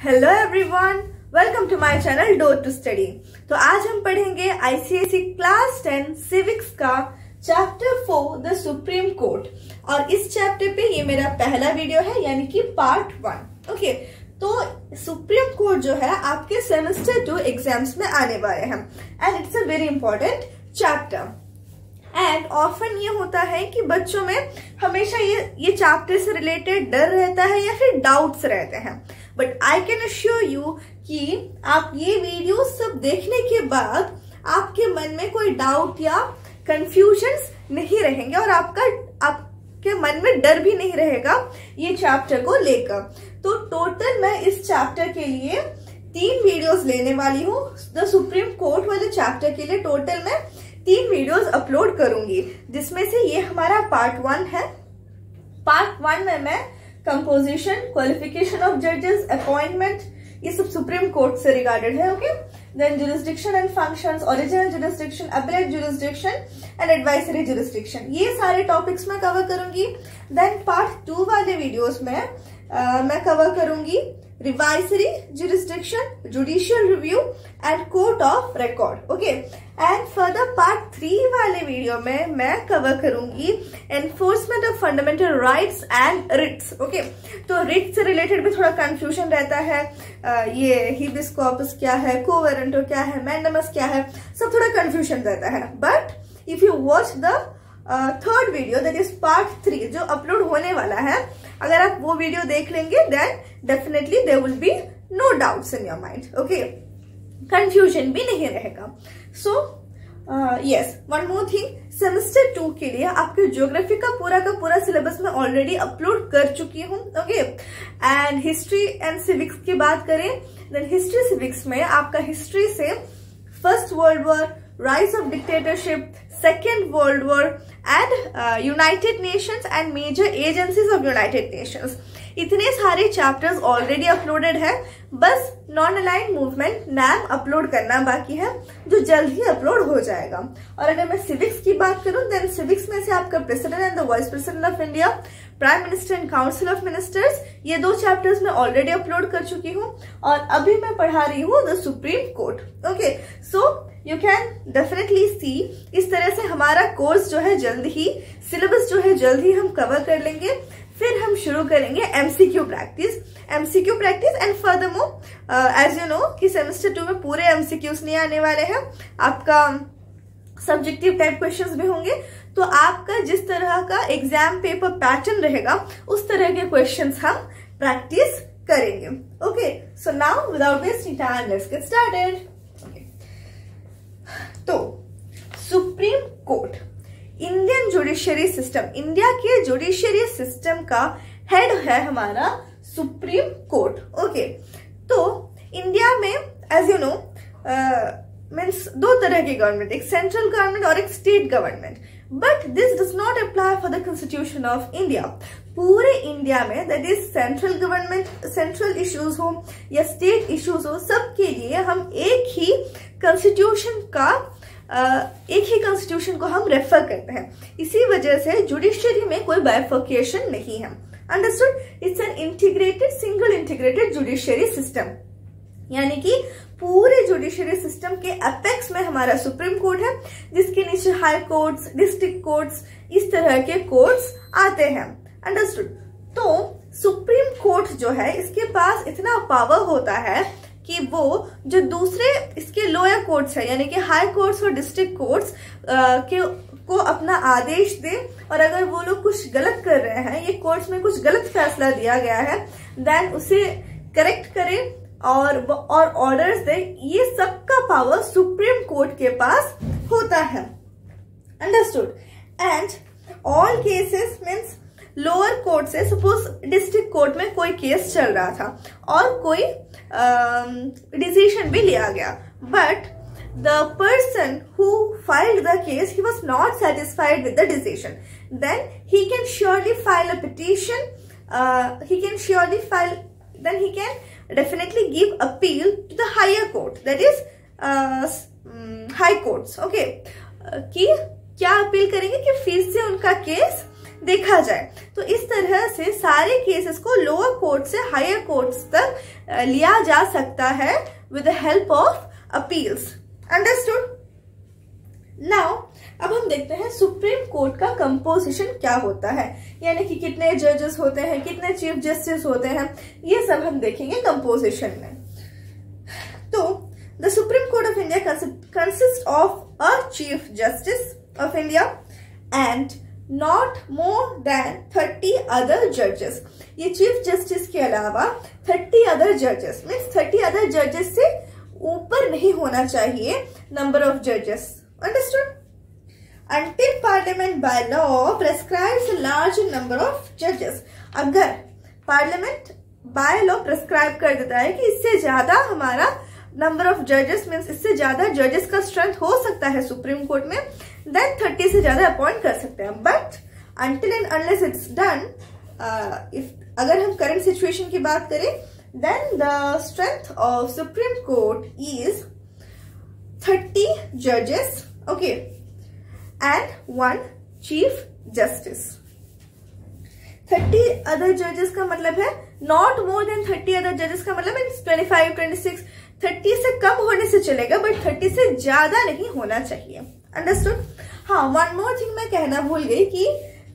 Hello everyone, welcome to my channel door to study. तो आज हम पढ़ेंगे आईसीएसई क्लास 10 सिविक्स का चैप्टर 4 द सुप्रीम कोर्ट। और इस चैप्टर पे ये मेरा पहला वीडियो है, यानी कि पार्ट 1। ओके, तो सुप्रीम कोर्ट जो है आपके सेमेस्टर 2 एग्जाम्स में आने वाले हैं and it's a very important chapter. And often ये होता है कि बच्चों में हमेशा ये चैप्टर से रिलेटेड डर रहता है या फिर डाउट्स रहते हैं, but I can assure you कि आप ये वीडियो सब देखने के बाद आपके मन में कोई डाउट या कंफ्यूजन्स नहीं रहेंगे और आपके मन में डर भी नहीं रहेगा ये चैप्टर को लेकर। तो टोटल मैं इस चैप्टर के लिए 3 वीडियोस लेने वाली हूँ। द सुप्रीम कोर्ट वाले चैप्टर के लिए टोटल मैं 3 वीडियोस अपलोड करूंगी, जिसमें से ये हमारा पार्ट 1 है। पार्ट 1 में मैं कंपोजिशन, क्वालिफिकेशन ऑफ जजेस, अपॉइंटमेंट, ये सब सुप्रीम कोर्ट से रिगार्डेड है। Okay, then jurisdiction and functions, original jurisdiction, appellate jurisdiction and advisory jurisdiction, ये सारे टॉपिक्स मैं कवर करूंगी। देन पार्ट 2 वाले वीडियोस में मैं कवर करूंगी revisory jurisdiction, judicial review and court of record. Okay, and further part 3 वाले वीडियो में मैं कवर करूंगी enforcement of fundamental rights and writs. Okay, तो रिट्स से रिलेटेड भी थोड़ा कंफ्यूजन रहता है, ये हिबिस कॉर्पस क्या है, कोवेरेंटो क्या है, मैंडेमस क्या है, सब थोड़ा कंफ्यूजन रहता है। But if you watch the third video, that is part 3 जो अपलोड होने वाला है, अगर आप वो वीडियो देख लेंगे then definitely there will be no doubts in your mind. Okay, confusion भी नहीं रहेगा। So yes, one more thing, semester 2 के लिए आपके ज्योग्राफी का पूरा सिलेबस मैं ऑलरेडी अपलोड कर चुकी हूँ। Okay, and history and civics की बात करें, देन हिस्ट्री सिविक्स में आपका हिस्ट्री से first world war, rise of dictatorship, second world war and United Nations and major agencies of United Nations, इतने सारे चैप्टर्स ऑलरेडी अपलोडेड है। बस non aligned movement NAM upload करना बाकी है, जो जल्द ही अपलोड हो जाएगा। और अगर मैं सिविक्स की बात करूं, देन सिविक्स में से आपका president and the vice president of India, prime minister and council of ministers, ये 2 चैप्टर्स मैं ऑलरेडी अपलोड कर चुकी हूँ और अभी मैं पढ़ा रही हूँ the supreme court. Okay, so you can definitely see, इस तरह से हमारा कोर्स जो है जल्द ही, सिलेबस जो है जल्द ही हम कवर कर लेंगे। फिर हम शुरू करेंगे MCQ practice and furthermore as you know कि सेमेस्टर 2 में पूरे एमसीक्यूज नहीं आने वाले हैं, आपका सब्जेक्टिव टाइप क्वेश्चंस भी होंगे। तो आपका जिस तरह का एग्जाम पेपर पैटर्न रहेगा उस तरह के क्वेश्चंस हम प्रैक्टिस करेंगे। Okay, so now without wasting time let's get started. तो supreme court Indian judiciary system, India के जुडिशियरी सिस्टम का हेड है हमारा सुप्रीम कोर्ट। ओके, तो इंडिया में एज यू नो मीन्स 2 तरह की गवर्नमेंट, एक सेंट्रल गवर्नमेंट और एक state government, but this does not apply for the constitution of India. पूरे इंडिया में that is central government, central issues हो या स्टेट इश्यूज हो, सबके लिए हम एक ही कॉन्स्टिट्यूशन को हम रेफर करते हैं। इसी वजह से जुडिशियरी में कोई बाइफर्केशन नहीं है। Understood? It's an integrated, single integrated judiciary system, यानी कि पूरे जुडिशियरी सिस्टम के एपेक्स में हमारा सुप्रीम कोर्ट है, जिसके नीचे हाई कोर्ट्स, डिस्ट्रिक्ट कोर्ट्स, इस तरह के कोर्ट्स आते हैं। अंडरस्टूड? तो सुप्रीम कोर्ट जो है, इसके पास इतना पावर होता है कि वो जो दूसरे इसके लोअर कोर्ट्स है, यानी कि हाई कोर्ट्स और डिस्ट्रिक्ट कोर्ट्स को अपना आदेश दे, और अगर वो लोग कुछ गलत कर रहे हैं, ये कोर्ट्स में कुछ गलत फैसला दिया गया है, देन उसे करेक्ट करे और ऑर्डर्स दे, ये सबका पावर सुप्रीम कोर्ट के पास होता है। Understood? And all cases means lower court से, सपोज डिस्ट्रिक्ट कोर्ट में कोई केस चल रहा था और कोई डिसीजन भी लिया गया, but the person who filed the case, he was not satisfied with the decision, then he can surely file a petition, then he can definitely give appeal to the higher court, that is high courts. Okay, कि क्या appeal करेंगे कि फिर से उनका case देखा जाए। तो इस तरह से सारे केसेस को लोअर कोर्ट से हायर कोर्ट्स तक लिया जा सकता है with the help of appeals. Understood? Now अब हम देखते हैं सुप्रीम कोर्ट का कंपोजिशन क्या होता है, यानी कि कितने जजेस होते हैं, कितने चीफ जस्टिस होते हैं, ये सब हम देखेंगे कंपोजिशन में। तो the supreme court of India consist of a chief justice of India and not more than 30 other जजेस। ये चीफ जस्टिस के अलावा 30 अदर जजेस, मीन्स 30 अदर जजेस से ऊपर नहीं होना चाहिए नंबर ऑफ जजेस। Understood? Until Parliament by law prescribes a large number of judges. अगर Parliament by law prescribe कर देता है कि इससे ज्यादा हमारा नंबर ऑफ जजेस, मीन्स इससे ज्यादा जजेस का स्ट्रेंथ हो सकता है सुप्रीम कोर्ट में, देन 30 से ज्यादा अपॉइंट कर सकते हैं। But until and unless it's done, अगर हम करंट सिचुएशन की बात करें, then the strength of Supreme Court is 30 judges, okay, and 1 chief justice। 30 other judges का मतलब है not more than 30 other judges का मतलब 25, 26, 30 से कम होने से चलेगा, बट 30 से ज्यादा नहीं होना चाहिए। अंडरस्टूड? हाँ, वन मोर थिंग मैं कहना भूल गई कि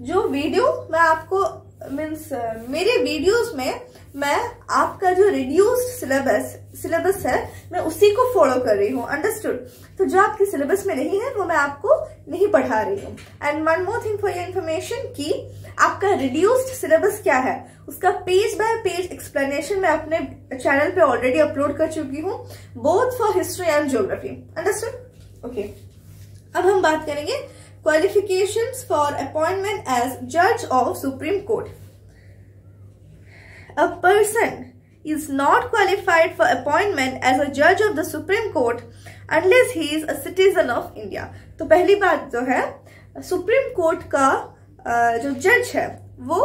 जो वीडियो मैं आपको मीन्स मेरे वीडियोस में मैं आपका जो रिड्यूस्ड सिलेबस है मैं उसी को फॉलो कर रही हूँ। अंडरस्टूड? तो जो आपके सिलेबस में नहीं है वो मैं आपको नहीं पढ़ा रही हूँ। And one more thing for your information कि आपका रिड्यूस्ड सिलेबस क्या है उसका पेज बाय पेज एक्सप्लेनेशन मैं अपने चैनल पे ऑलरेडी अपलोड कर चुकी हूँ, both for history and geography. Understood? Okay, अब हम बात करेंगे क्वालिफिकेशंस फॉर अपॉइंटमेंट एज जज of supreme court. A person is not qualified for appointment as a judge of the Supreme Court unless he is a citizen of India। तो पहली बात जो है, सुप्रीम कोर्ट का जो जज है वो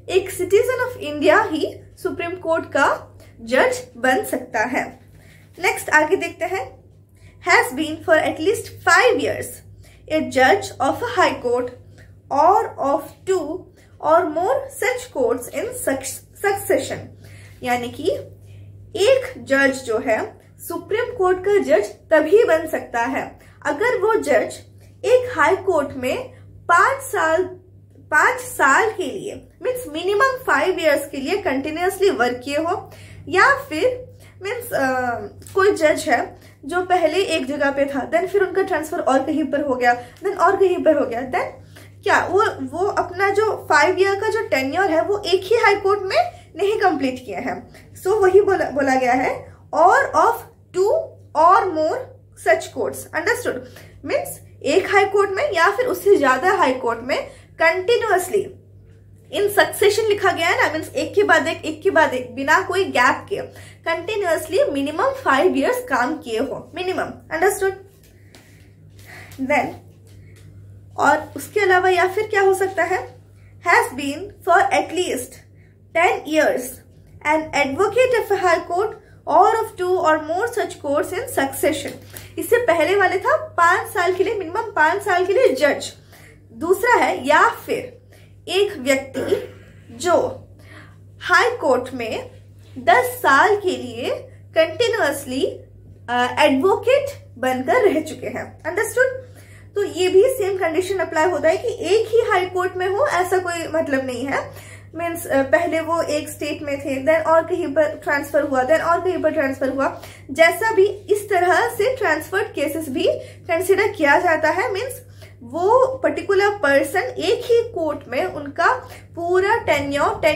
एक सिटीजन ऑफ इंडिया ही सुप्रीम कोर्ट का जज बन सकता है। नेक्स्ट आगे देखते हैं, has been for at least 5 years a judge of a high court or of 2 or more such courts in succession. यानी कि एक जज जो है सुप्रीम कोर्ट का जज तभी बन सकता है अगर वो जज एक हाई कोर्ट में 5 साल के लिए, मीन्स मिनिमम 5 years के लिए कंटिन्यूअसली वर्क किए हो, या फिर मीन्स कोई जज है जो पहले एक जगह पे था, देन फिर उनका ट्रांसफर और कहीं पर हो गया, देन और कहीं पर हो गया, देन क्या वो अपना जो 5 year का जो टेन्योर है वो एक ही हाई कोर्ट में नहीं कंप्लीट किया है। सो वही बोला गया है, और ऑफ 2 और मोर सच कोर्ट्स। अंडरस्टूड? मीन्स एक हाई कोर्ट में या फिर उससे ज्यादा हाई कोर्ट में कंटिन्यूअसली इन सक्सेशन लिखा गया है ना, मीन्स एक के बाद एक बिना कोई गैप के कंटिन्यूअसली मिनिमम 5 years काम किए हो, मिनिमम। अंडरस्टूड? देन और उसके अलावा या फिर क्या हो सकता है, has been for at least 10 years an advocate of a high court or of 2 or more such courts in succession। इससे पहले वाले था 5 साल के लिए, मिनिमम 5 साल के लिए जज। दूसरा है, या फिर एक व्यक्ति जो हाई कोर्ट में 10 साल के लिए कंटिन्यूअसली एडवोकेट बनकर रह चुके हैं। अंडरस्टूड? तो ये भी सेम कंडीशन अप्लाई होता है कि एक ही हाई कोर्ट में हो, ऐसा कोई मतलब नहीं है। मीन्स पहले वो एक स्टेट में थे, देन और कहीं पर ट्रांसफर हुआ, देन और कहीं पर ट्रांसफर हुआ, जैसा भी इस तरह से ट्रांसफर्ड केसेस भी कंसिडर किया जाता है। मीन्स वो पर्टिकुलर पर्सन एक ही कोर्ट में उनका पूरा 10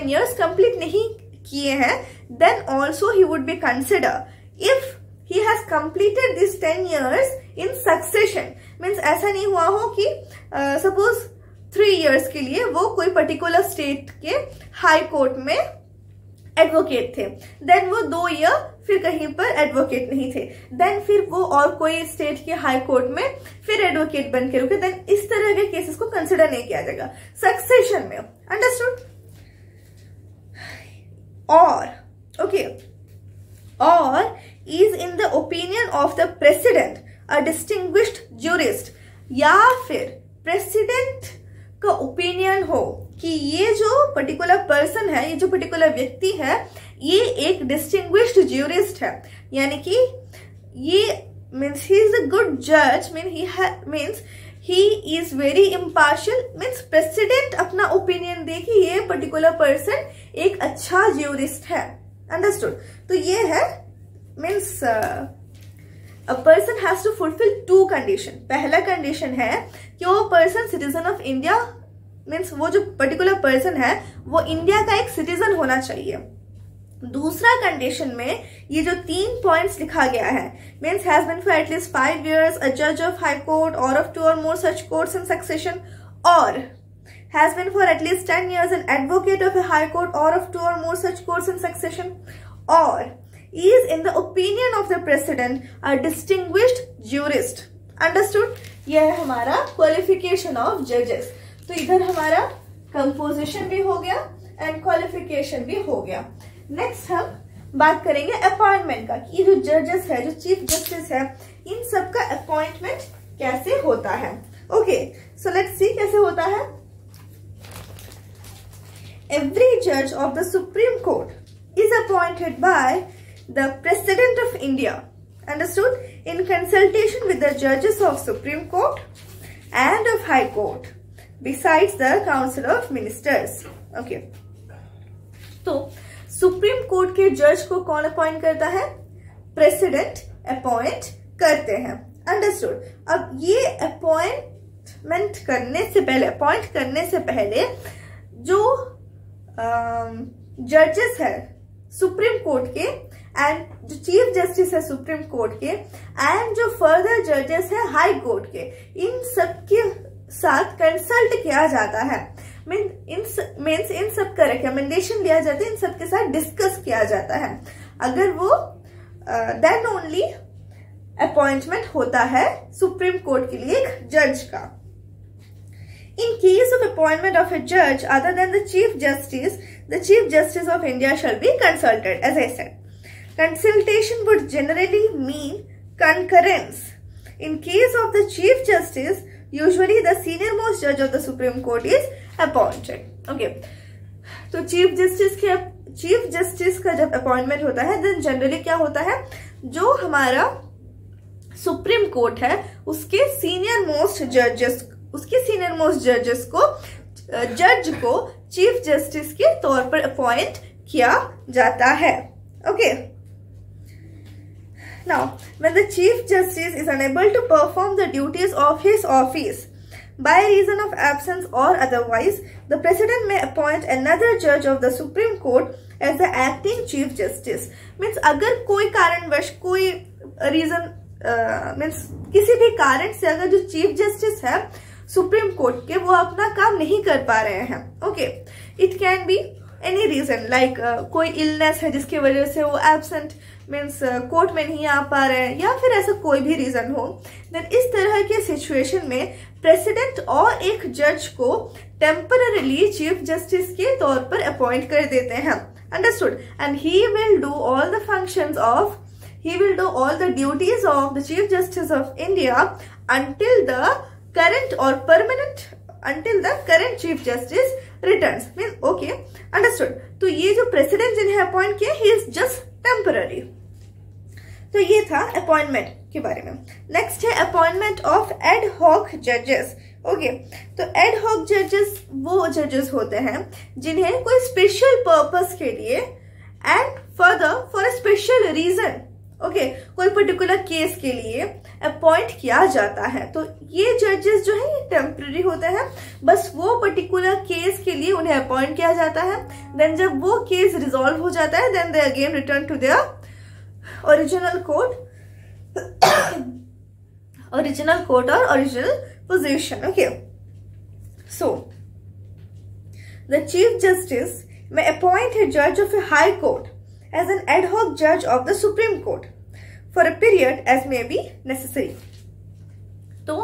years कंप्लीट नहीं किए हैं, then also he would be consider if he has completed this 10 years in succession। Means ऐसा नहीं हुआ हो कि सपोज 3 years के लिए वो कोई पर्टिकुलर स्टेट के हाई कोर्ट में एडवोकेट थे, देन वो 2 year फिर कहीं पर एडवोकेट नहीं थे, देन फिर वो और कोई स्टेट के हाई कोर्ट में फिर एडवोकेट बन के रुके, देन इस तरह के केसेस को कंसिडर नहीं किया जाएगा सक्सेशन में। अंडरस्टूड? और ओके, और is in the opinion of the president a distinguished jurist, या फिर प्रेसिडेंट का ओपिनियन हो कि ये जो पर्टिकुलर पर्सन है, ये जो पर्टिकुलर व्यक्ति है, ये एक डिस्टिंग्विश्ड ज्यूरिस्ट है, यानी कि ये means he is a good जज, means he is very impartial, means president अपना ओपिनियन दे कि ये पर्टिकुलर पर्सन एक अच्छा ज्यूरिस्ट है। अंडरस्टूड? तो ये है means a person has to fulfil two condition. पहला कंडीशन है कि वो person citizen of India, means वो जो पर्टिकुलर पर्सन है वो इंडिया का एक सिटीजन होना चाहिए। दूसरा कंडीशन में ये जो 3 पॉइंट्स लिखा गया है, means has been for at least 5 years a जज ऑफ हाई कोर्ट और of 2 or more such courts in succession, और has been for at least 10 years an advocate of a high court और of 2 or more such courts in succession, और is in the opinion of the president a distinguished jurist. Understood? यह है हमारा qualification of judges. तो इधर हमारा composition भी हो गया and qualification भी हो गया। नेक्स्ट हम बात करेंगे अपॉइंटमेंट का, कि जो जजेस है, जो चीफ जस्टिस है, इन सब का अपॉइंटमेंट कैसे होता है। ओके, सो लेट्स सी कैसे होता है। एवरी जज of the supreme court is appointed by the President of India, understood, in consultation with the judges of Supreme Court and of High Court, besides the Council of Ministers. Okay. तो supreme court के जज को कौन appoint करता है? President appoint करते हैं। Understood? अब ये अपॉइंट करने से पहले जो जजेस है सुप्रीम कोर्ट के एंड जो चीफ जस्टिस है सुप्रीम कोर्ट के एंड जो फर्दर जजेस है हाई कोर्ट के, इन सब के साथ कंसल्ट किया जाता है। मीन्स इन सब का रिकमेंडेशन लिया जाता है, इन सब के साथ डिस्कस किया जाता है। अगर वो देन ओनली अपॉइंटमेंट होता है सुप्रीम कोर्ट के लिए एक जज का। In case of appointment of a judge other than the Chief Justice of India shall be consulted, as I said. Consultation would generally mean concurrence. In case of the Chief Justice, usually the senior most judge of the Supreme Court is appointed. Okay. तो chief justice का जब appointment होता है, then generally क्या होता है, जो हमारा सुप्रीम कोर्ट है उसके सीनियर मोस्ट जजेस को जज को चीफ जस्टिस के तौर पर अपॉइंट किया जाता है। Okay, now when the chief justice is unable to perform the duties of his office by reason of absence or otherwise, the president may appoint another judge of the Supreme Court as the acting chief justice. Means अगर कोई कारणवश, कोई reason means किसी भी कारण से अगर जो चीफ जस्टिस है सुप्रीम कोर्ट के वो अपना काम नहीं कर पा रहे हैं, okay, it can be any reason, like कोई इलनेस है जिसकी वजह से वो एब्सेंट मीन्स कोर्ट में नहीं आ पा रहे हैं, या फिर ऐसा कोई भी रीजन हो, देन इस तरह के सिचुएशन में प्रेसिडेंट और एक जज को टेम्पररीली चीफ जस्टिस के तौर पर अपॉइंट कर देते हैं। Understood? And he will do all the duties of the chief justice of India until the current chief justice returns. Means okay, understood? तो ये जो प्रेसिडेंट जिन्हें अपॉइंट किया, he is just temporary. तो ये था अपॉइंटमेंट के बारे में। नेक्स्ट है अपॉइंटमेंट ऑफ एड हॉक जजेस। ओके, तो एड हॉक जजेस वो जजेस होते हैं जिन्हें कोई स्पेशल पर्पस के लिए and further for a special reason, okay, कोई पर्टिकुलर केस के लिए अपॉइंट किया जाता है। तो ये जजेस जो है ये टेम्पररी होते हैं, बस वो पर्टिकुलर केस के लिए उन्हें अपॉइंट किया जाता है। देन जब वो केस रिजॉल्व हो जाता है, then they again return to their original court और original position. Okay, so the chief justice may appoint a judge of a high court as an ad hoc judge of the Supreme Court for a period as may be necessary. तो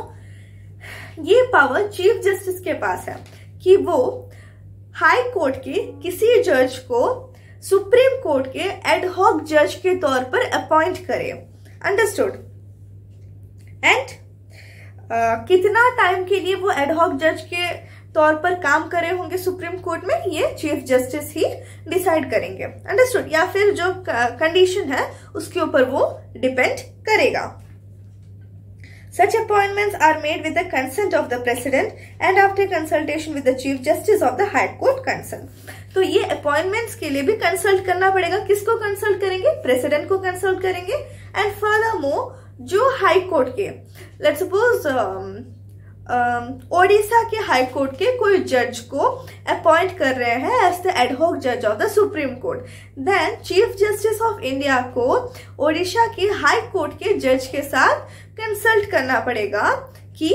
ये power chief justice के पास है कि वो high court के किसी जज को सुप्रीम कोर्ट के एड हॉक जज के तौर पर अपॉइंट करे। अंडरस्टूड? एंड कितना टाइम के लिए वो एड हॉक जज के तौर पर काम कर रहे होंगे सुप्रीम कोर्ट में, ये चीफ जस्टिस ही डिसाइड करेंगे। अंडरस्टूड? या फिर जो कंडीशन है उसके ऊपर वो डिपेंड करेगा। Such appointments are made with the consent of the president and after consultation with the chief justice of the high court concerned। तो ये अपॉइंटमेंट्स के लिए भी कंसल्ट करना पड़ेगा। किसको कंसल्ट करेंगे? प्रेसिडेंट को कंसल्ट करेंगे। एंड फर्दरमोर जो हाई कोर्ट के, लेट्स सपोज ओडिशा के हाई कोर्ट के कोई जज को अपॉइंट कर रहे हैं एज द एडहॉक जज of the supreme court, then chief justice of India को ओडिशा के हाई कोर्ट के जज के साथ कंसल्ट करना पड़ेगा कि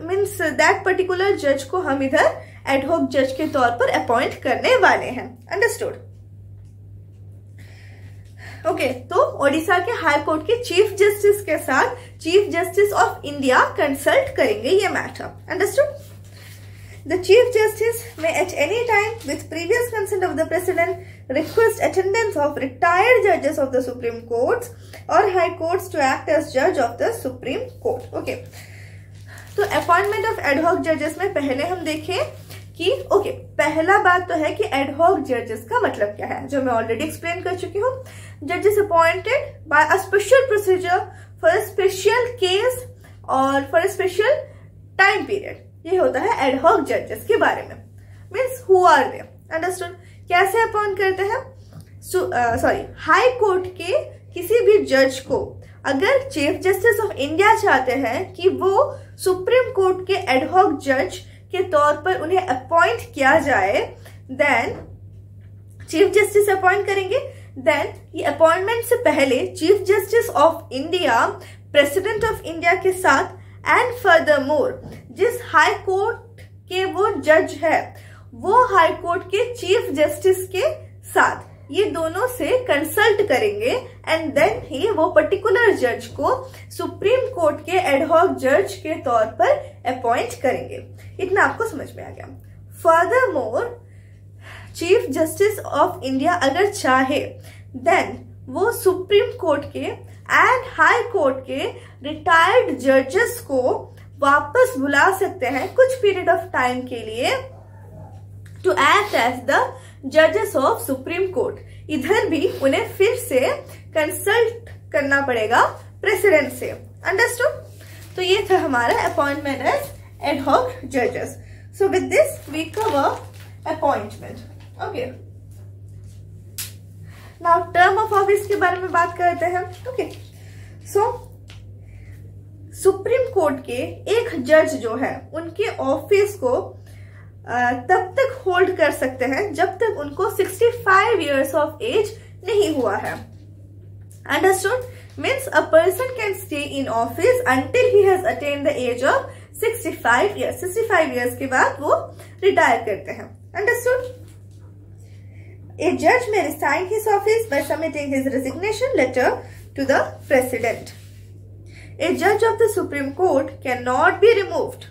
मीन्स दैट पर्टिकुलर जज को हम इधर एडहॉक जज के तौर पर अपॉइंट करने वाले हैं। अंडरस्टूड? ओके, तो ओडिशा के हाई कोर्ट के चीफ जस्टिस के साथ chief justice of India consult करेंगे ये matter. Understood? The chief justice may at any time with previous consent of the president request attendance of retired judges of the supreme courts or high courts to act as judge of the supreme court। Okay, तो appointment of ad hoc जजेस में पहले हम देखें कि पहला बात तो है कि एडहॉक जजेस का मतलब क्या है, जो मैं ऑलरेडी एक्सप्लेन कर चुकी हूँ। जजेस appointed by a special procedure for a special case और for a special time period, ये होता है एडहॉक जजेस के बारे में। Means who are they? Understood? कैसे अपॉइंट करते हैं? हाई कोर्ट के किसी भी जज को अगर चीफ जस्टिस ऑफ इंडिया चाहते हैं कि वो सुप्रीम कोर्ट के एडहॉक जज के तौर पर उन्हें अपॉइंट किया जाए, देन चीफ जस्टिस अपॉइंट करेंगे। देन ये अपॉइंटमेंट से पहले chief justice of India president of India के साथ एंड फर्दरमोर जिस हाई कोर्ट के वो जज है वो हाई कोर्ट के चीफ जस्टिस के साथ, ये दोनों से कंसल्ट करेंगे एंड देन ही वो पर्टिकुलर जज को सुप्रीम कोर्ट के एडहॉक जज के तौर पर अपॉइंट करेंगे। इतना आपको समझ में आ गया। Furthermore chief justice of India अगर चाहे देन वो सुप्रीम कोर्ट के एंड हाई कोर्ट के रिटायर्ड जजेस को वापस बुला सकते हैं कुछ पीरियड ऑफ टाइम के लिए टू एक्ट एज द जजेस ऑफ सुप्रीम कोर्ट। इधर भी उन्हें फिर से कंसल्ट करना पड़ेगा प्रेसिडेंट से। अंडरस्टूड? तो ये था हमारा अपॉइंटमेंट एज एडहॉक जजेस। So with this we cover appointment. Okay, now term of office के बारे में बात करते हैं। ओके, सो सुप्रीम कोर्ट के एक जज जो है उनके ऑफिस को तब तक होल्ड कर सकते हैं जब तक उनको 65 इयर्स ऑफ एज नहीं हुआ है। Understood? Means a person can stay in office until he has attained the age of 65 years. 65 years के बाद वो रिटायर करते हैं। Understood? A judge may resign his office by submitting his resignation letter to the president. A judge of the Supreme Court cannot be removed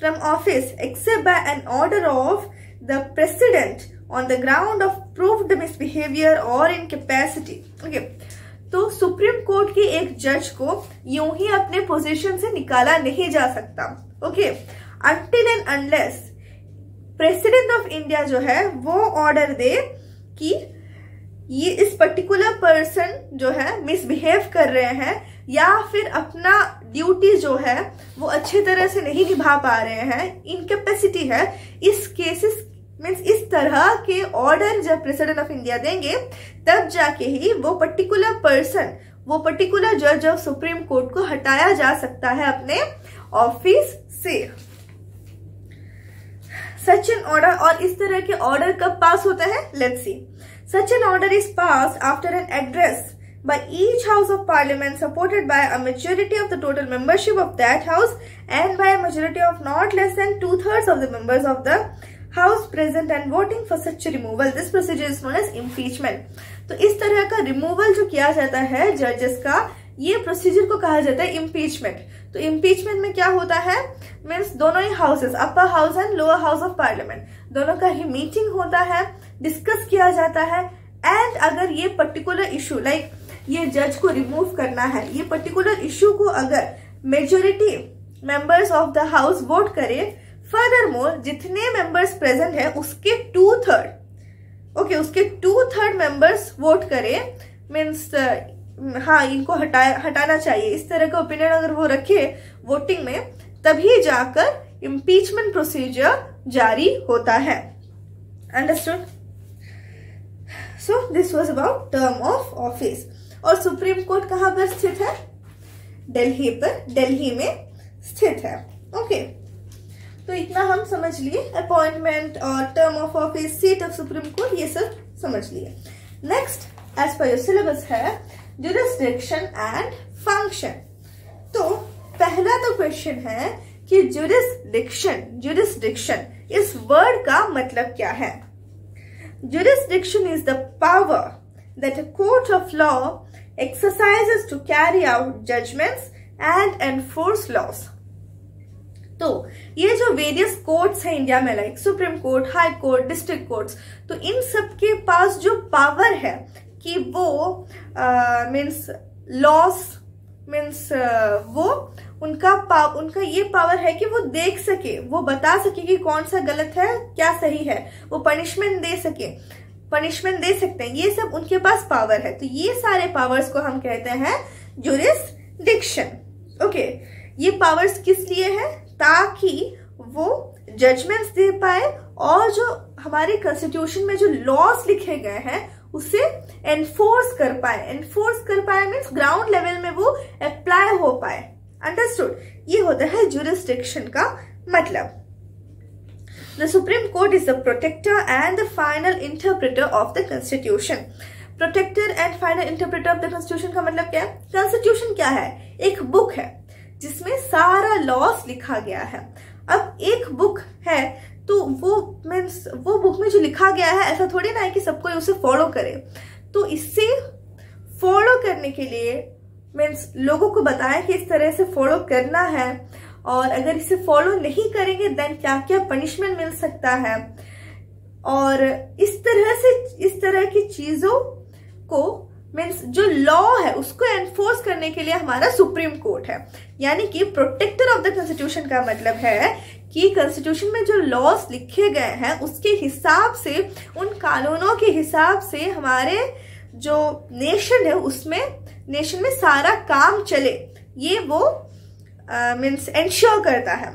from office except by an order of the president on the ground of proved misbehavior or incapacity. Okay, तो supreme court के एक जज को यूं ही अपने position से निकाला नहीं जा सकता। Okay, until and unless president of India जो है वो ऑर्डर दे कि ये इस पर्टिकुलर पर्सन जो है मिसबिहेव कर रहे हैं या फिर अपना ड्यूटी जो है वो अच्छी तरह से नहीं निभा पा रहे हैं, इनकैपेसिटी है, इस केसेस मीन्स इस तरह के ऑर्डर जब प्रेसिडेंट ऑफ इंडिया देंगे तब जाके ही वो पर्टिकुलर पर्सन, वो पर्टिकुलर जज ऑफ सुप्रीम कोर्ट को हटाया जा सकता है अपने ऑफिस से। सच एन ऑर्डर, और इस तरह के ऑर्डर कब पास होता है? Let's see. Such an order is passed after an address by each house of parliament supported by a majority of the total membership of that house and by a majority of not less than 2/3 of the members of the house present and voting for such removal. This procedure is known as impeachment. तो इस तरह का removal जो किया जाता है जजेस का, ये प्रोसीजर को कहा जाता है इम्पीचमेंट। तो इम्पीचमेंट में क्या होता है? मीन्स दोनों ही houses, upper house and lower house of parliament, दोनों का ही मीटिंग होता है, डिस्कस किया जाता है एंड अगर ये पर्टिकुलर इशू लाइक ये जज को रिमूव करना है, ये पर्टिकुलर इशू को अगर majority members of the house vote करे, फर्दरमोर जितने मेंबर्स प्रेजेंट है उसके 2/3 ओके उसके 2/3 मेंबर्स वोट करे, मीन्स हाँ इनको हटाना चाहिए, इस तरह का ओपिनियन अगर वो रखे वोटिंग में, तभी जाकर इम्पीचमेंट प्रोसीजर जारी होता है। Understood? So this was about term of office. और सुप्रीम कोर्ट कहां पर स्थित है? दिल्ली में स्थित है। ओके तो इतना हम समझ लिए, अपॉइंटमेंट और term of office, seat of supreme court, ये सब समझ लिए। Next as per your syllabus है जुरिस्डिक्शन एंड फंक्शन। तो पहला तो क्वेश्चन है कि जुरिस्डिक्शन इस वर्ड का मतलब क्या है? Jurisdiction is the power that a court of law exercises to carry out judgments and enforce laws। तो ये जो वेरियस कोर्ट्स हैं इंडिया में, like supreme court, high court, district courts, तो इन सब के पास जो पावर है कि वो मीन्स लॉस मीन्स वो उनका ये पावर है कि वो देख सके, वो बता सके कि कौन सा गलत है क्या सही है, वो पनिशमेंट दे सकते हैं, ये सब उनके पास पावर है। तो ये सारे पावर्स को हम कहते हैं जुरिस्डिक्शन। ओके ये पावर्स किस लिए है? ताकि वो जजमेंट्स दे पाए और जो हमारे कॉन्स्टिट्यूशन में जो लॉस लिखे गए हैं उसे एनफोर्स कर पाए मीन्स ग्राउंड लेवल में वो अप्लाई हो पाए। अंडरस्टूड? ये होता है जुरिस्डिक्शन का मतलब। The Supreme Court is the protector and the final interpreter of the Constitution। Protector and final interpreter of the Constitution का मतलब क्या है? Constitution क्या है? एक बुक है जिसमें सारा लॉस लिखा गया है। अब एक बुक है तो वो मीन्स वो बुक में जो लिखा गया है ऐसा थोड़ी ना है कि सबको उसे फॉलो करे, तो इससे फॉलो करने के लिए मीन्स लोगों को बताया कि इस तरह से फॉलो करना है, और अगर इसे फॉलो नहीं करेंगे देन क्या क्या पनिशमेंट मिल सकता है। और इस तरह की चीजों को मीन्स जो लॉ है उसको एनफोर्स करने के लिए हमारा सुप्रीम कोर्ट है। यानी कि प्रोटेक्टर ऑफ द कॉन्स्टिट्यूशन का मतलब है कि कॉन्स्टिट्यूशन में जो लॉस लिखे गए हैं उसके हिसाब से, उन कानूनों के हिसाब से हमारे जो नेशन है उसमें नेशन में सारा काम चले, ये वो मीन्स एंश्योर करता है।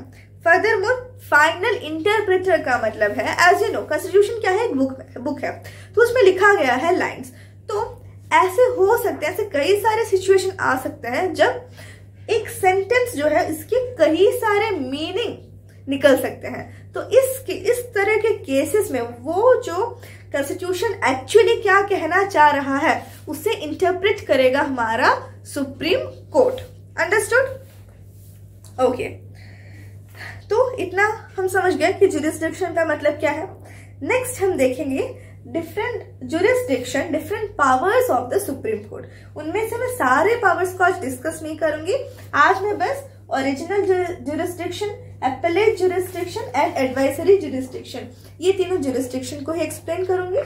फर्दरमोर फाइनल इंटरप्रेटर का मतलब है, एज यू नो कॉन्स्टिट्यूशन क्या है? एक बुक है, तो उसमें लिखा गया है लाइंस। तो ऐसे हो सकते हैं, ऐसे कई सारे सिचुएशन आ सकते हैं जब एक सेंटेंस जो है इसके कई सारे मीनिंग निकल सकते हैं। तो इस तरह के केसेस में वो जो कॉन्स्टिट्यूशन एक्चुअली क्या कहना चाह रहा है उसे इंटरप्रेट करेगा हमारा सुप्रीम कोर्ट। अंडरस्टूड? ओके तो इतना हम समझ गए कि जुरिस्डिक्शन का मतलब क्या है। नेक्स्ट हम देखेंगे different jurisdiction, different powers of the supreme court. उनमें से मैं सारे पावर्स को आज डिस्कस नहीं करूंगी, आज मैं बस original jurisdiction, appellate jurisdiction and advisory jurisdiction, ये तीनों जुरिस्डिक्शन को ही एक्सप्लेन करूंगी।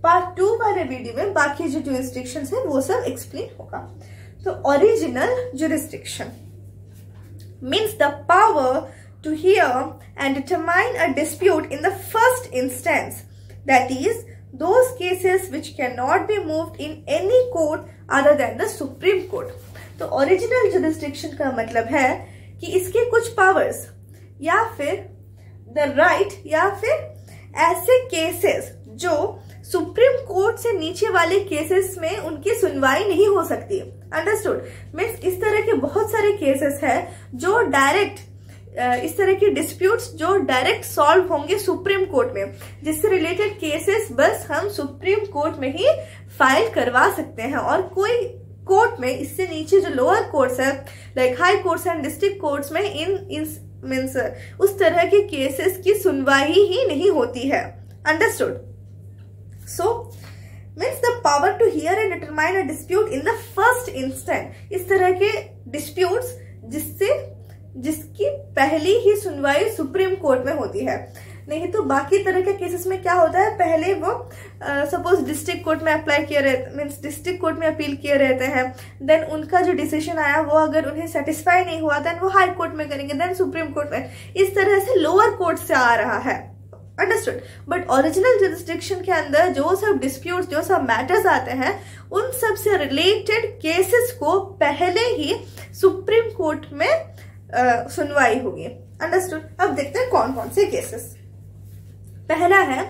पार्ट 2 वाले वीडियो में बाकी जो जुरिस्डिक्शन है वो सब एक्सप्लेन होगा। तो original jurisdiction means the power to hear and determine a dispute in the first instance, that is those cases which cannot be moved in any court other than the Supreme Court। तो original jurisdiction का मतलब है कि इसके कुछ powers या फिर the right या फिर ऐसे केसेस जो सुप्रीम कोर्ट से नीचे वाले केसेस में उनकी सुनवाई नहीं हो सकती। अंडरस्टूड? मीन्स इस तरह के बहुत सारे केसेस हैं जो डायरेक्ट इस तरह की डिस्प्यूट्स जो डायरेक्ट सॉल्व होंगे सुप्रीम कोर्ट में, जिससे रिलेटेड केसेस बस हम सुप्रीम कोर्ट में ही फाइल करवा सकते हैं, और कोई कोर्ट में इससे नीचे जो लोअर कोर्ट्स है like high courts and district courts में इन मीन्स उस तरह के केसेस की सुनवाई ही नहीं होती है। Understood? So means the power to hear and determine a dispute in the first instance, इस तरह के डिस्प्यूट्स जिसकी पहली ही सुनवाई सुप्रीम कोर्ट में होती है। नहीं तो बाकी तरह के केसेस में क्या होता है, पहले वो सपोज डिस्ट्रिक्ट कोर्ट में अप्लाई किए रहते, मीन्स डिस्ट्रिक्ट कोर्ट में अपील किए रहते हैं, देन उनका जो डिसीजन आया वो अगर उन्हें सेटिस्फाई नहीं हुआ देन वो हाई कोर्ट में करेंगे, देन सुप्रीम कोर्ट में, इस तरह से लोअर कोर्ट से आ रहा है। अंडरस्टूड। बट ओरिजिनल जुरिस्डिक्शन के अंदर जो सब डिस्प्यूट्स, जो सब मैटर्स आते हैं, उन सब से रिलेटेड केसेस को पहले ही सुप्रीम कोर्ट में सुनवाई होगी। अंडरस्टूड। अब देखते हैं कौन कौन से केसेस। पहला है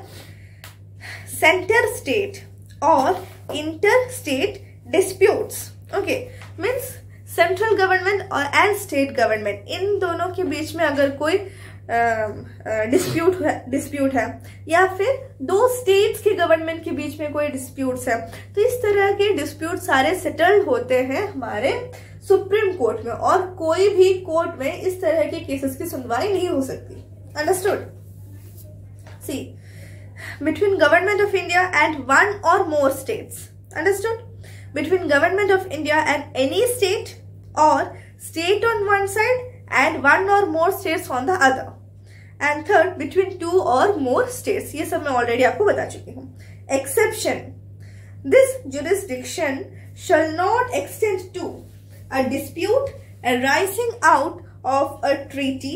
सेंटर स्टेट और inter state disputes. Okay, means central government और एंड स्टेट गवर्नमेंट, इन दोनों के बीच में अगर कोई डिस्प्यूट है या फिर दो स्टेट्स के गवर्नमेंट के बीच में कोई डिस्प्यूट्स है, तो इस तरह के डिस्प्यूट सारे सेटल्ड होते हैं हमारे सुप्रीम कोर्ट में, और कोई भी कोर्ट में इस तरह के केसेस की सुनवाई नहीं हो सकती। Understood. See, between government of India and one और more states. Understood. Between government of India and any state और state on one side and one or more states on the other, and third between two or more states। ये सब मैं already आपको बता चुकी हूँ। Exception: this jurisdiction shall not extend to a dispute arising out of a treaty,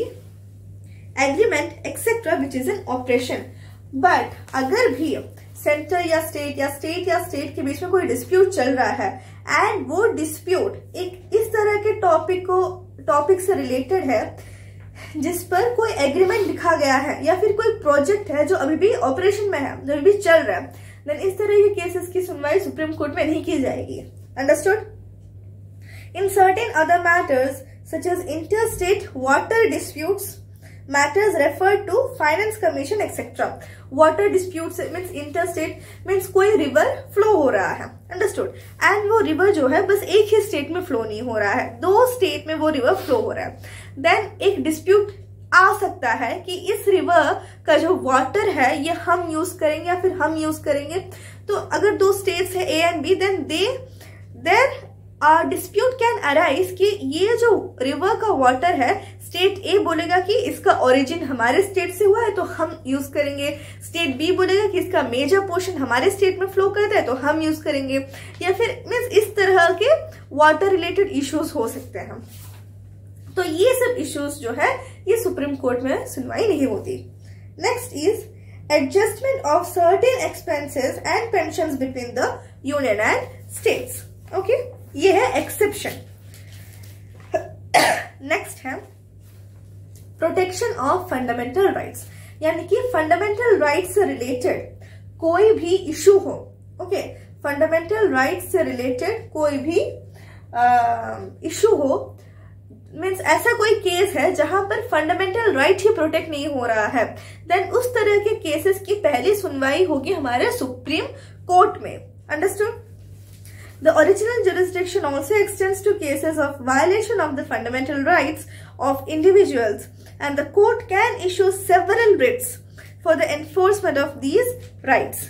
agreement, etc. which is in operation। But अगर भी centre या स्टेट के बीच में कोई डिस्प्यूट चल रहा है एंड वो डिस्प्यूट एक इस तरह के टॉपिक से रिलेटेड है जिस पर कोई एग्रीमेंट लिखा गया है या फिर कोई प्रोजेक्ट है जो अभी भी ऑपरेशन में है, जो अभी भी चल रहा है, देन इस तरह के केसेस की सुनवाई सुप्रीम कोर्ट में नहीं की जाएगी। Understood. In certain other matters such as interstate water disputes, matters referred to finance commission etc. water disputes means interstate means कोई river flow हो रहा है। understood। and वो river जो है बस एक ही स्टेट में फ्लो नहीं हो रहा है, दो स्टेट में वो रिवर फ्लो हो रहा है, देन एक डिस्प्यूट आ सकता है कि इस रिवर का जो वाटर है ये हम यूज करेंगे या फिर हम यूज करेंगे। तो अगर दो स्टेट्स है A and B, then dispute can arise कि ये जो रिवर का वाटर है, स्टेट ए बोलेगा कि इसका ओरिजिन हमारे स्टेट से हुआ है तो हम यूज करेंगे, स्टेट बी बोलेगा कि इसका मेजर पोर्शन हमारे स्टेट में फ्लो करता है तो हम यूज करेंगे, या फिर मीन्स इस तरह के वाटर रिलेटेड इश्यूज हो सकते हैं। तो ये सब इश्यूज जो है ये सुप्रीम कोर्ट में सुनवाई नहीं होती। Next is adjustment of certain expenses and pensions between the union and states. Okay, ये है एक्सेप्शन। नेक्स्ट है प्रोटेक्शन ऑफ फंडामेंटल राइट्स, यानी कि फंडामेंटल राइट्स से रिलेटेड कोई भी इशू हो। ओके, फंडामेंटल राइट्स से रिलेटेड कोई भी इशू हो, मीन्स ऐसा कोई केस है जहां पर फंडामेंटल राइट ही प्रोटेक्ट नहीं हो रहा है, देन उस तरह के केसेस की पहली सुनवाई होगी हमारे सुप्रीम कोर्ट में। Understood. The original jurisdiction also extends to cases of violation of the fundamental rights of individuals, and the court can issue several writs for the enforcement of these rights.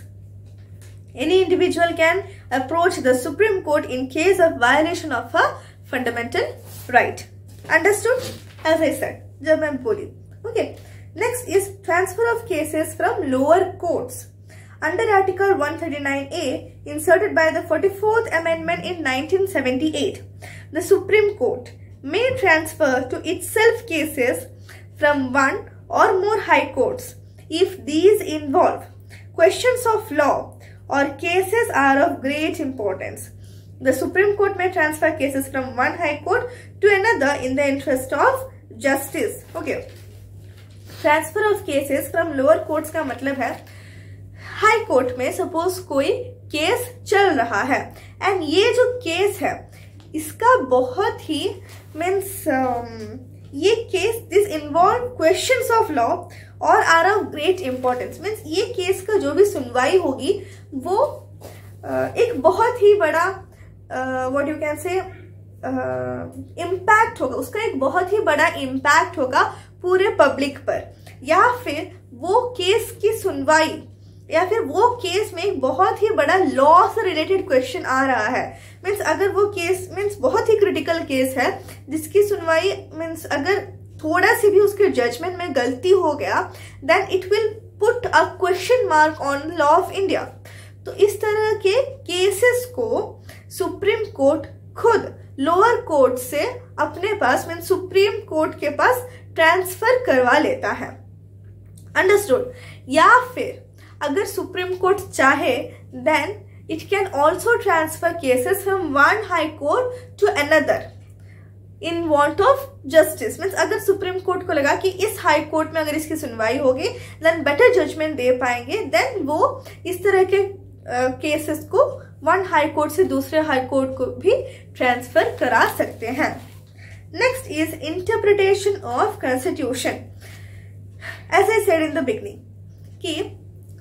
Any individual can approach the Supreme Court in case of violation of a fundamental right. Understood? As I said, जब मैं बोली. Okay. Next is transfer of cases from lower courts. Under Article 139A, inserted by the 44th Amendment in 1978, the Supreme Court may transfer to itself cases from one or more high courts if these involve questions of law or cases are of great importance. The Supreme Court may transfer cases from one high court to another in the interest of justice. Okay. Transfer of cases from lower courts का मतलब है high court में suppose कोई case चल रहा है and ये जो केस है इसका बहुत ही मीन्स ये case this involve questions of law और are of great importance, means ये केस का जो भी सुनवाई होगी वो एक बहुत ही बड़ा what you can say impact होगा, उसका एक बहुत ही बड़ा इम्पैक्ट होगा पूरे पब्लिक पर, या फिर वो केस की सुनवाई या फिर वो केस में एक बहुत ही बड़ा लॉ से रिलेटेड क्वेश्चन आ रहा है। मीन्स अगर वो केस मीन्स बहुत ही क्रिटिकल केस है जिसकी सुनवाई मीन्स अगर थोड़ा सी भी उसके जजमेंट में गलती हो गया, then it will put a question mark on law of India. तो इस तरह के केसेस को सुप्रीम कोर्ट खुद लोअर कोर्ट से अपने पास मीन सुप्रीम कोर्ट के पास ट्रांसफर करवा लेता है। अंडरस्टूड? या फिर अगर सुप्रीम कोर्ट चाहे then it can also transfer cases from one high court to another in want of justice. Means अगर सुप्रीम कोर्ट को लगा कि इस हाई कोर्ट में अगर इसकी सुनवाई होगी देन बेटर जजमेंट दे पाएंगे, देन वो इस तरह के केसेस को वन हाई कोर्ट से दूसरे हाई कोर्ट को भी ट्रांसफर करा सकते हैं। Next is interpretation of constitution. As I said in the beginning कि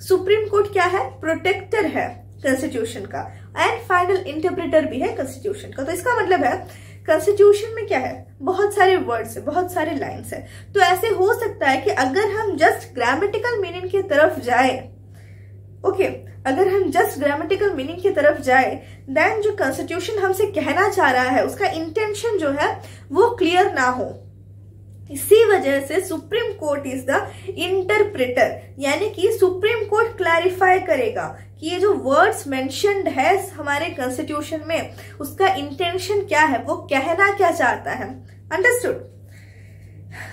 सुप्रीम कोर्ट क्या है? प्रोटेक्टर है कॉन्स्टिट्यूशन का एंड फाइनल इंटरप्रेटर भी है कॉन्स्टिट्यूशन का। तो इसका मतलब है कॉन्स्टिट्यूशन में क्या है? बहुत सारे वर्ड्स है, बहुत सारे लाइन्स है। तो ऐसे हो सकता है कि अगर हम जस्ट ग्रामेटिकल मीनिंग की तरफ जाए, अगर हम जस्ट ग्रामेटिकल मीनिंग की तरफ जाए, देन जो कॉन्स्टिट्यूशन हमसे कहना चाह रहा है उसका इंटेंशन जो है वो क्लियर ना हो। इसी वजह से supreme court is the interpreter, यानी कि सुप्रीम कोर्ट क्लैरिफाई करेगा कि ये जो वर्ड्स मेंशन्ड है हमारे कॉन्स्टिट्यूशन में उसका इंटेंशन क्या है, वो कहना क्या चाहता है। Understood?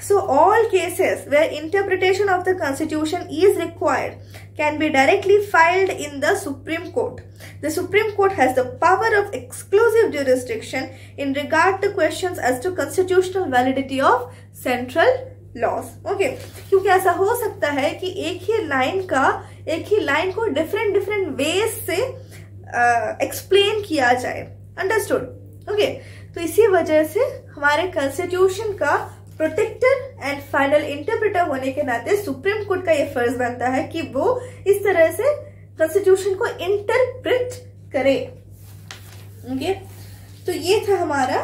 So all cases where interpretation of the constitution is required can be directly filed in the Supreme Court. The Supreme Court has the power of exclusive jurisdiction in regard to questions as to constitutional validity of central laws. Okay, क्योंकि ऐसा हो सकता है कि एक ही line को different ways से explain किया जाए। अंडरस्टूड? ओके, तो इसी वजह से हमारे कॉन्स्टिट्यूशन का प्रोटेक्टर एंड फाइनल इंटरप्रेटर होने के नाते सुप्रीम कोर्ट का यह फर्ज बनता है कि वो इस तरह से कॉन्स्टिट्यूशन को इंटरप्रेट करे। ओके, तो ये था हमारा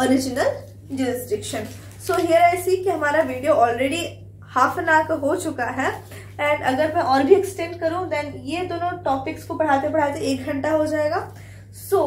original jurisdiction. So here I see कि हमारा video already half an hour का हो चुका है एंड अगर मैं और भी एक्सटेंड करूं देन ये दोनों टॉपिक्स को पढ़ाते पढ़ाते 1 घंटा हो जाएगा। सो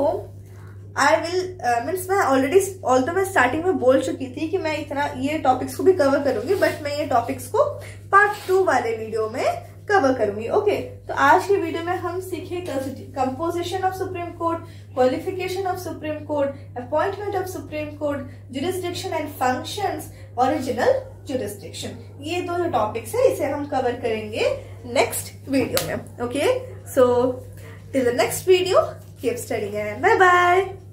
आई विल मीन्स मैं ऑलरेडी ऑल्दो मैं स्टार्टिंग में बोल चुकी थी कि मैं इतना ये टॉपिक्स को भी कवर करूंगी, बट मैं ये टॉपिक्स को पार्ट 2 वाले वीडियो में कवर करूंगी। ओके, तो आज के वीडियो में हम सीखे composition of supreme court, qualification of supreme court, appointment of supreme court, jurisdiction and functions, original jurisdiction. ये दो जो टॉपिक्स है इसे हम कवर करेंगे नेक्स्ट वीडियो में। Okay, so till the next video, keep studying and bye bye.